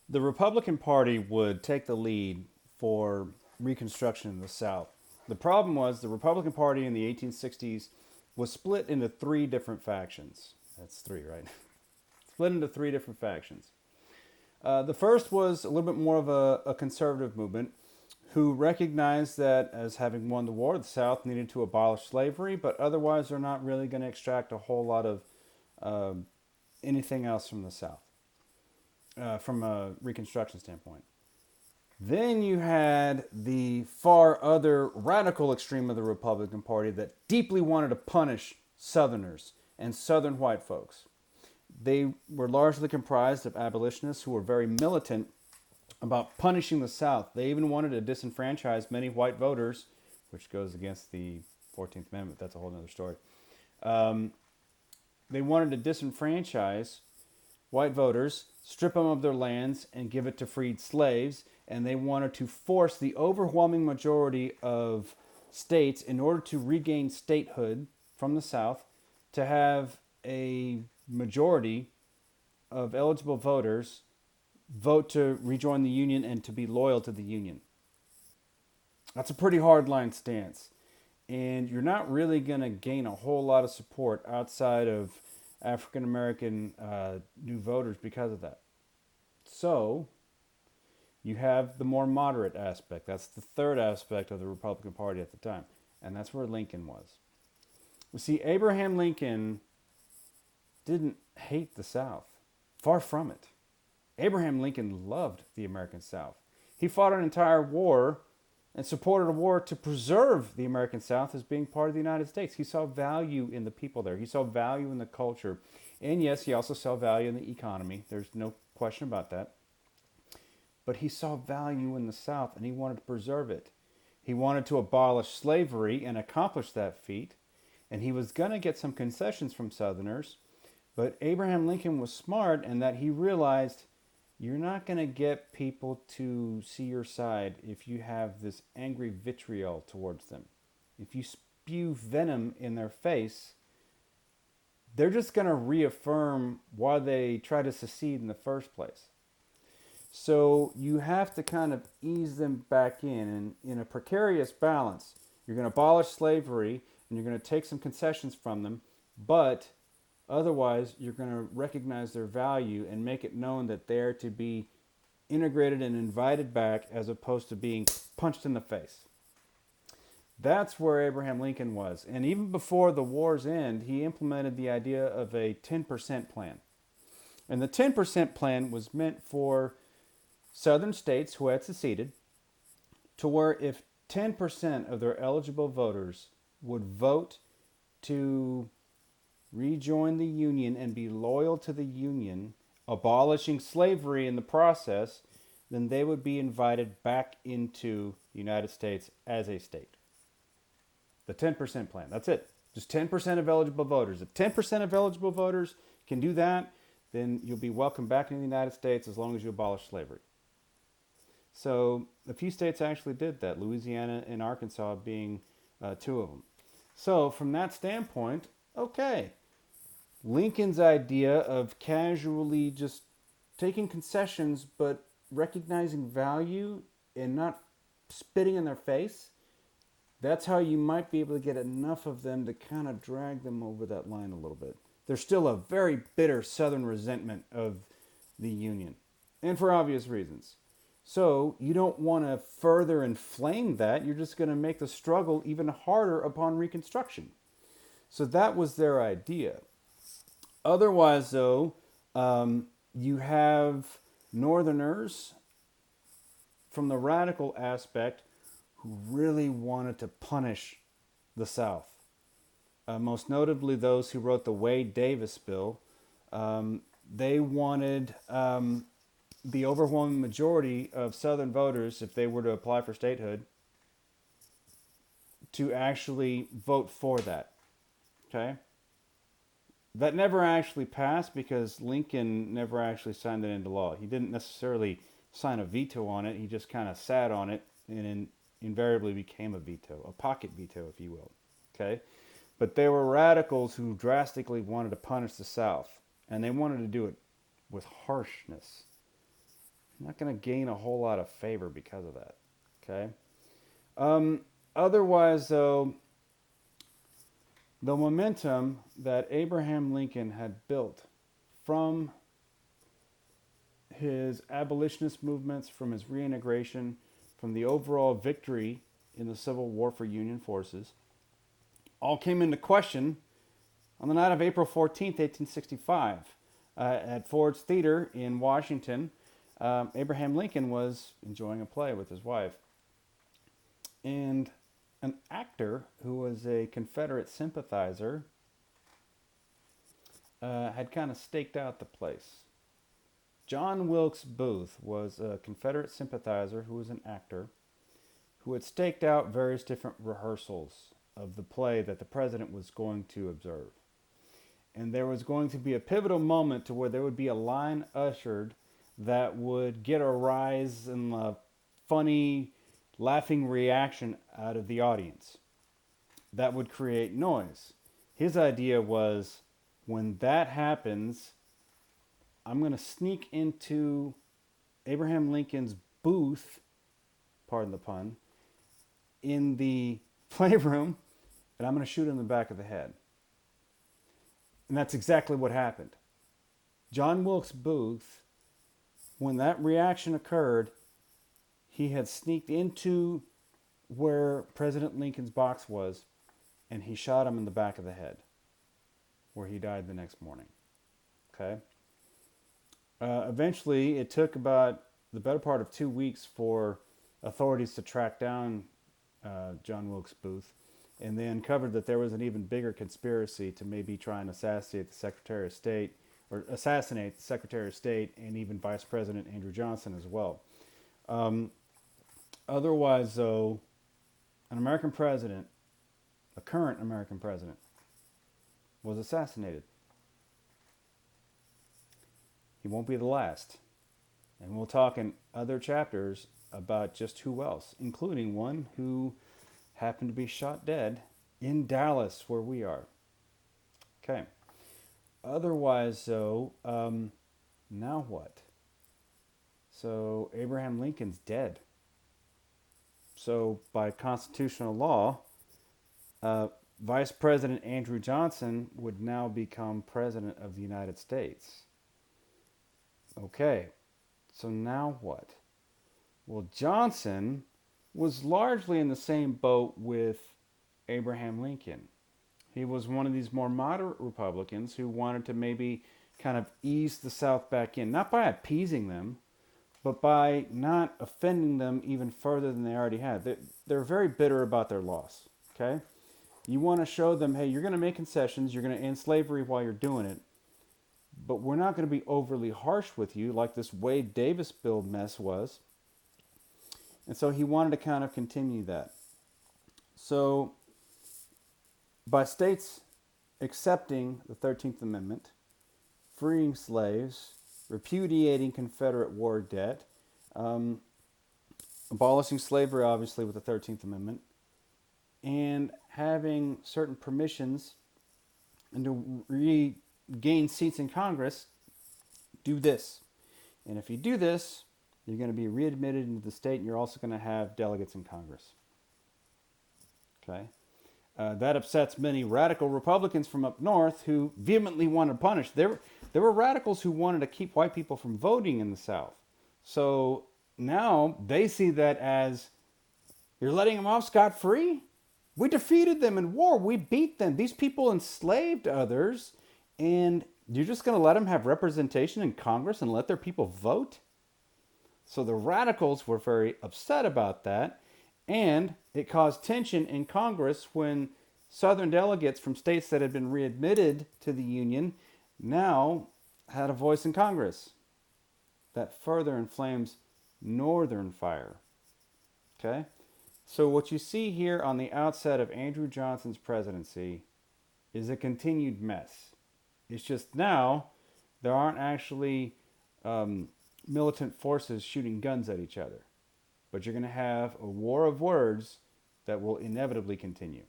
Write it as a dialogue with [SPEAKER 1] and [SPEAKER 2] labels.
[SPEAKER 1] The Republican Party would take the lead for Reconstruction in the South. The problem was the Republican Party in the 1860s was split into three different factions. That's three, right? Split into three different factions. The first was a little bit more of a conservative movement who recognized that as having won the war, the South needed to abolish slavery, but otherwise they're not really going to extract a whole lot of uh, anything else from the South, from a Reconstruction standpoint. Then you had the far other radical extreme of the Republican Party that deeply wanted to punish Southerners and Southern white folks. They were largely comprised of abolitionists who were very militant about punishing the South. They even wanted to disenfranchise many white voters, which goes against the 14th Amendment. That's a whole other story. Um, they wanted to disenfranchise white voters, strip them of their lands, and give it to freed slaves. And they wanted to force the overwhelming majority of states, in order to regain statehood from the South, to have a majority of eligible voters vote to rejoin the Union and to be loyal to the Union. That's a pretty hard line stance. And you're not really going to gain a whole lot of support outside of African American new voters because of that. So you have the more moderate aspect. That's the third aspect of the Republican Party at the time. And that's where Lincoln was. You see, Abraham Lincoln didn't hate the South. Far from it. Abraham Lincoln loved the American South. He fought an entire war and supported a war to preserve the American South as being part of the United States. He saw value in the people there. He saw value in the culture. And yes, he also saw value in the economy. There's no question about that. But he saw value in the South and he wanted to preserve it. He wanted to abolish slavery and accomplish that feat. And he was going to get some concessions from Southerners. But Abraham Lincoln was smart in that he realized you're not going to get people to see your side if you have this angry vitriol towards them. If you spew venom in their face, they're just going to reaffirm why they try to secede in the first place. So you have to kind of ease them back in. And in a precarious balance, you're going to abolish slavery and you're going to take some concessions from them, but otherwise, you're going to recognize their value and make it known that they're to be integrated and invited back as opposed to being punched in the face. That's where Abraham Lincoln was. And even before the war's end, he implemented the idea of a 10% plan. And the 10% plan was meant for southern states who had seceded to where if 10% of their eligible voters would vote to rejoin the Union and be loyal to the Union, abolishing slavery in the process, then they would be invited back into the United States as a state. The 10% plan. That's it. Just 10% of eligible voters. If 10% of eligible voters can do that, then you'll be welcome back into the United States as long as you abolish slavery. So a few states actually did that, Louisiana and Arkansas being two of them. So from that standpoint, okay, Lincoln's idea of casually just taking concessions but recognizing value and not spitting in their face, that's how you might be able to get enough of them to kind of drag them over that line a little bit. There's still a very bitter Southern resentment of the Union, and for obvious reasons. So you don't want to further inflame that. You're just going to make the struggle even harder upon Reconstruction. So that was their idea. Otherwise, though, you have Northerners from the radical aspect who really wanted to punish the South. Most notably, those who wrote the Wade Davis bill. They wanted the overwhelming majority of Southern voters, if they were to apply for statehood, to actually vote for that. Okay? That never actually passed because Lincoln never actually signed it into law. He didn't necessarily sign a veto on it. He just kind of sat on it and invariably became a veto, a pocket veto, if you will. Okay? But there were radicals who drastically wanted to punish the South, and they wanted to do it with harshness. not going to gain a whole lot of favor because of that. Okay. Um, Otherwise, though, the momentum that Abraham Lincoln had built from his abolitionist movements, from his reintegration, from the overall victory in the Civil War for Union forces, all came into question on the night of April 14th, 1865. At Ford's Theater in Washington, Abraham Lincoln was enjoying a play with his wife. And an actor who was a Confederate sympathizer had kind of staked out the place. John Wilkes Booth was a Confederate sympathizer who was an actor who had staked out various different rehearsals of the play that the president was going to observe. And there was going to be a pivotal moment to where there would be a line ushered that would get a rise and a funny, laughing reaction out of the audience. That would create noise. His idea was, when that happens, I'm going to sneak into Abraham Lincoln's booth, pardon the pun, in the playroom, and I'm going to shoot him in the back of the head. And that's exactly what happened. John Wilkes Booth, when that reaction occurred, he had sneaked into where President Lincoln's box was, and he shot him in the back of the head, where he died the next morning. Okay? Eventually, it took about the better part of 2 weeks for authorities to track down John Wilkes Booth, and they uncovered that there was an even bigger conspiracy to maybe try and assassinate the Secretary of State, and even Vice President Andrew Johnson as well. Otherwise, though, an American president, a current American president, was assassinated. He won't be the last. And we'll talk in other chapters about just who else, including one who happened to be shot dead in Dallas, where we are. Okay. Otherwise, though, now what? So Abraham Lincoln's dead. So by constitutional law, Vice President Andrew Johnson would now become President of the United States. Okay, so now what? Well, Johnson was largely in the same boat with Abraham Lincoln. He was one of these more moderate Republicans who wanted to maybe kind of ease the South back in, not by appeasing them, but by not offending them even further than they already had. They're very bitter about their loss, okay? You want to show them, hey, you're going to make concessions, you're going to end slavery while you're doing it, but we're not going to be overly harsh with you like this Wade Davis bill mess was. And so he wanted to kind of continue that. So by states accepting the 13th Amendment, freeing slaves, repudiating Confederate war debt, abolishing slavery, obviously, with the 13th Amendment, and having certain permissions and to regain seats in Congress, do this. And if you do this, you're going to be readmitted into the state, and you're also going to have delegates in Congress. Okay? That upsets many radical Republicans from up north who vehemently wanted to punish. There were radicals who wanted to keep white people from voting in the South. So now they see that as, you're letting them off scot-free? We defeated them in war. We beat them. These people enslaved others, and you're just going to let them have representation in Congress and let their people vote? So the radicals were very upset about that, and it caused tension in Congress when Southern delegates from states that had been readmitted to the Union now had a voice in Congress. That further inflames Northern fire. Okay? So what you see here on the outset of Andrew Johnson's presidency is a continued mess. It's just now there aren't actually militant forces shooting guns at each other. But you're going to have a war of words that will inevitably continue.